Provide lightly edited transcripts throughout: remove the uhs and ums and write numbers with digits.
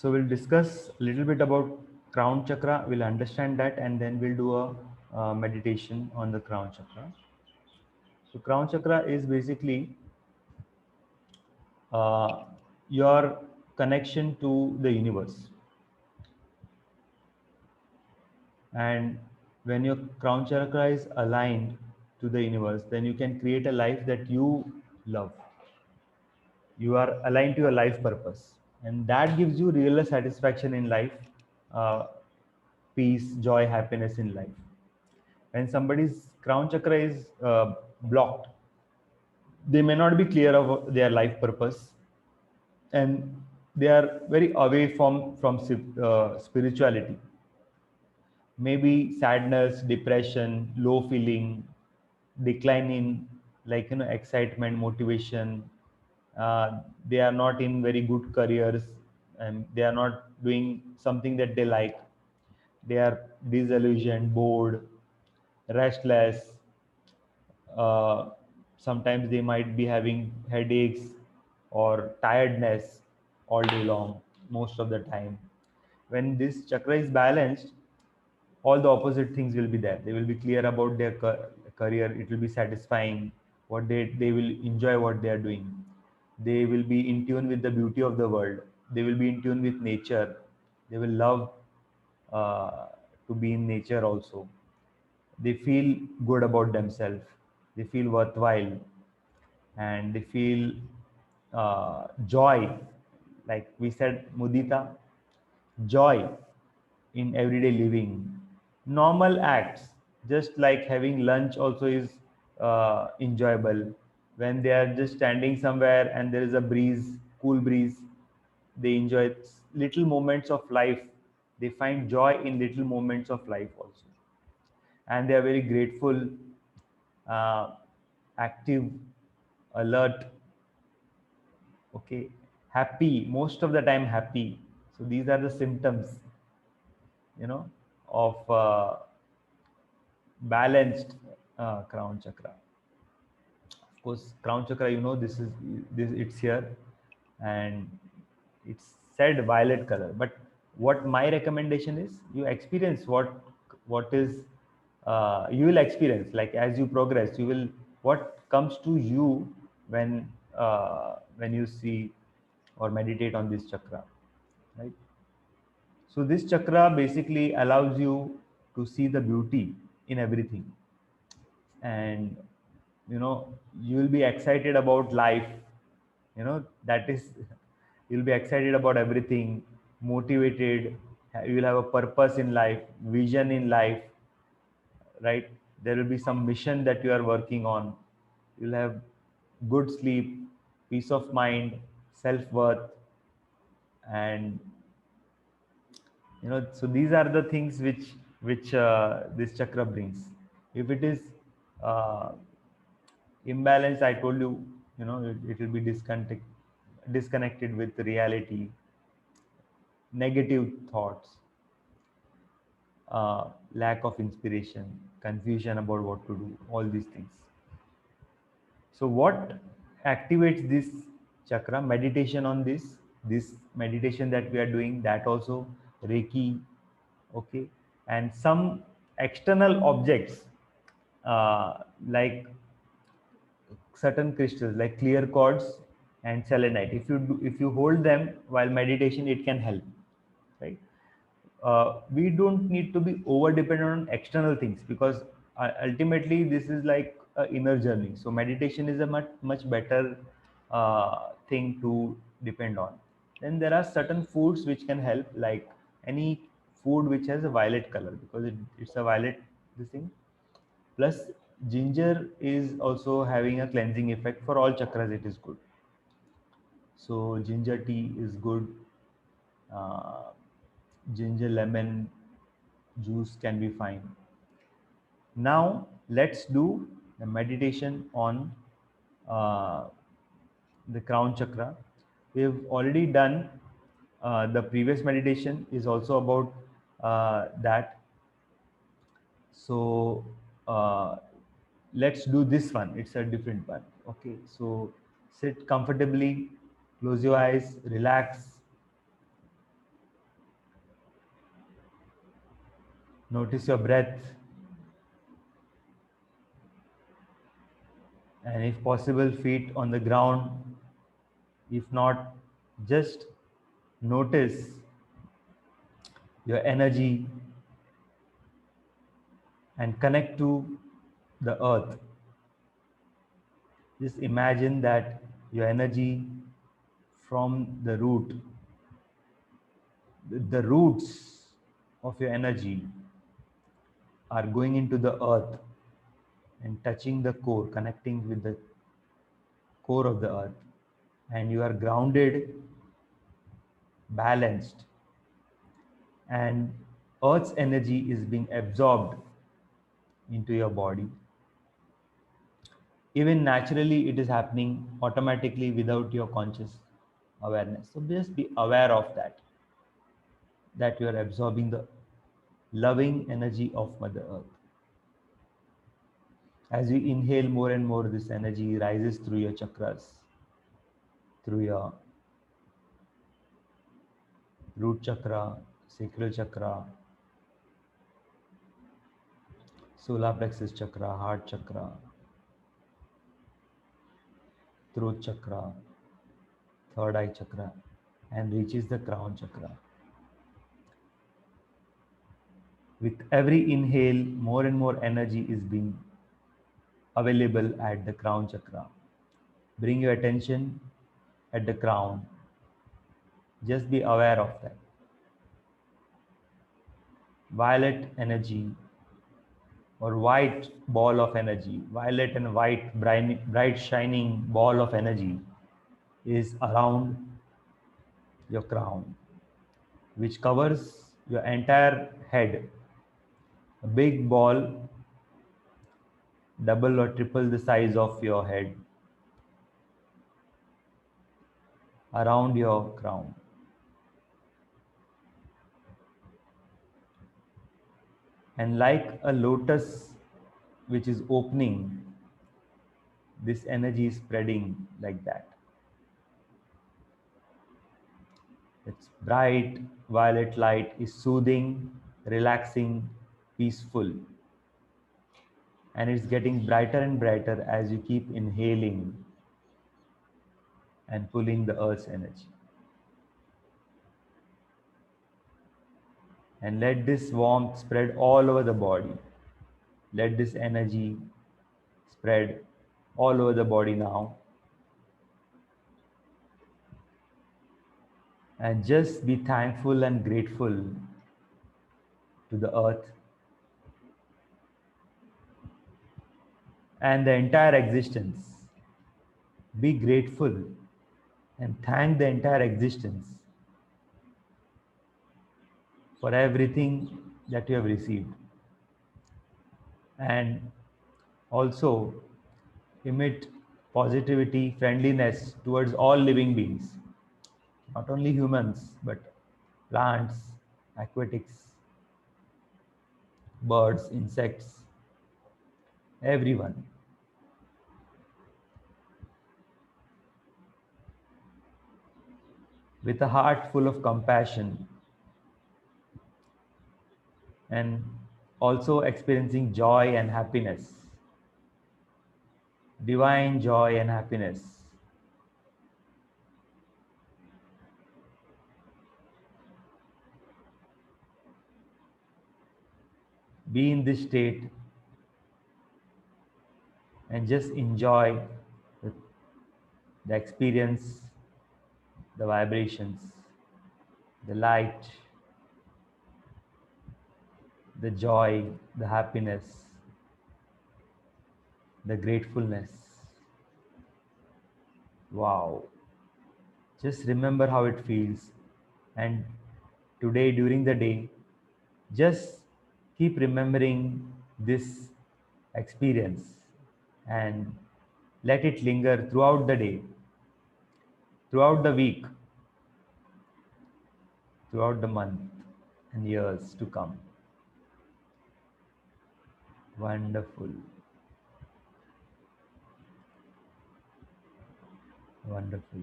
So we'll discuss a little bit about crown chakra. We'll understand that, and then we'll do a meditation on the crown chakra. So crown chakra is basically uh, your connection to the universe. And when your crown chakra is aligned to the universe, then you can create a life that you love. You are aligned to your life purpose, and that gives you real satisfaction in life, uh, peace, joy, happiness in life. When somebody's crown chakra is blocked, they may not be clear of their life purpose, and they are very away from spirituality. Maybe sadness, depression, low feeling, decline in, like, excitement, motivation. They are not in very good careers, and they are not doing something that they like. They are disillusioned, bored, restless. uh, Sometimes they might be having headaches or tiredness all day long, most of the time. When this chakra is balanced, all the opposite things will be there. They will be clear about their career. It will be satisfying. What they will enjoy what they are doing. They will be in tune with the beauty of the world. They will be in tune with nature. They will love uh, to be in nature also. They feel good about themselves. They feel worthwhile, and they feel joy, like we said, mudita, joy in everyday living, normal acts, just like having lunch also is enjoyable. When they are just standing somewhere and there is a breeze, cool breeze, they enjoy little moments of life. They find joy in little moments of life also, and they are very grateful, uh, active, alert, okay, happy, most of the time happy. So these are the symptoms, you know of balanced crown chakra. Of course, crown chakra, this, it's here, and it's said violet color. But what my recommendation is, you experience what is, you will experience, like, as you progress, you will, what comes to you when you see or meditate on this chakra, right? So this chakra basically allows you to see the beauty in everything, and you will be excited about life. That is, you'll be excited about everything, motivated. You will have a purpose in life, vision in life, right? There will be some mission that you are working on. You'll have good sleep, peace of mind, self-worth, and so these are the things which this chakra brings. If it is uh, imbalanced, I told you, it will be disconnected with reality, negative thoughts, lack of inspiration, confusion about what to do, all these things. So what activates this chakra? Meditation on this meditation that we are doing, that also, Reiki, okay, and some external objects, like certain crystals like clear quartz and selenite. If you hold them while meditation, it can help, right? We don't need to be over dependent on external things, because ultimately this is like a inner journey. So meditation is a much better thing to depend on. Then there are certain foods which can help, like any food which has a violet color, because it's a violet, this thing. Plus, ginger is also having a cleansing effect. For all chakras, it is good. So ginger tea is good. uh, Ginger lemon juice can be fine. Now let's do the meditation on uh, the crown chakra. We've already done, the previous meditation is also about that. So let's do this one. It's a different one. Okay, so sit comfortably, close your eyes, relax, Notice your breath, and if possible, feet on the ground. If not, just notice your energy and connect to the earth. Just imagine that your energy from the root, the roots of your energy are going into the earth and touching the core, connecting with the core of the earth. And you are grounded, balanced, and earth's energy is being absorbed into your body. Even naturally, it is happening automatically without your conscious awareness. So just be aware of that you are absorbing the loving energy of Mother Earth. As you inhale more and more, this energy rises through your chakras, through your root chakra, sacral chakra, solar plexus chakra, heart chakra, throat chakra, third eye chakra, and reaches the crown chakra. With every inhale, more and more energy is being available at the crown chakra. Bring your attention at the crown. Just be aware of that. Violet energy or white ball of energy, violet and white bright shining ball of energy is around your crown, which covers your entire head. A big ball, double or triple the size of your head, around your crown. And like a lotus which is opening, this energy is spreading like that. Its bright violet light is soothing, relaxing, peaceful. And it's getting brighter and brighter as you keep inhaling and pulling the earth's energy. And let this warmth spread all over the body. Let this energy spread all over the body now. And just be thankful and grateful to the earth and the entire existence. Be grateful and thank the entire existence for everything that you have received. And also emit positivity, friendliness towards all living beings, not only humans, but plants, aquatics, birds, insects, everyone. With a heart full of compassion and also experiencing joy and happiness, divine joy and happiness. Be in this state and just enjoy the, the experience, the vibrations, the light, the joy, the happiness, the gratefulness. Wow. Just remember how it feels. And today, during the day, just keep remembering this experience and let it linger throughout the day, throughout the week, throughout the month and years to come. Wonderful. Wonderful.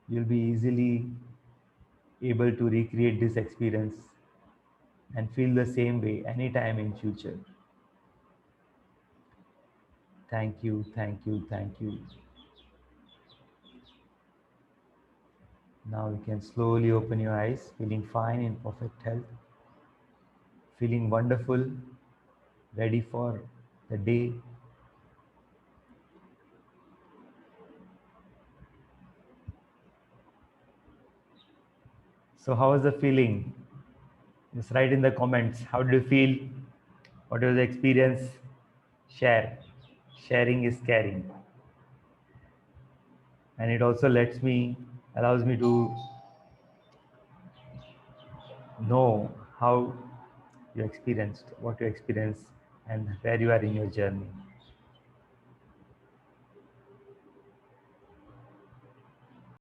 You'll be easily able to recreate this experience and feel the same way anytime in future. Thank you, thank you, thank you. Now you can slowly open your eyes, feeling fine in perfect health, feeling wonderful, ready for the day. So how was the feeling? Just write in the comments. How did you feel? What was the experience? Share. Sharing is caring. And it also allows me to know how you experienced, what you experienced, and where you are in your journey.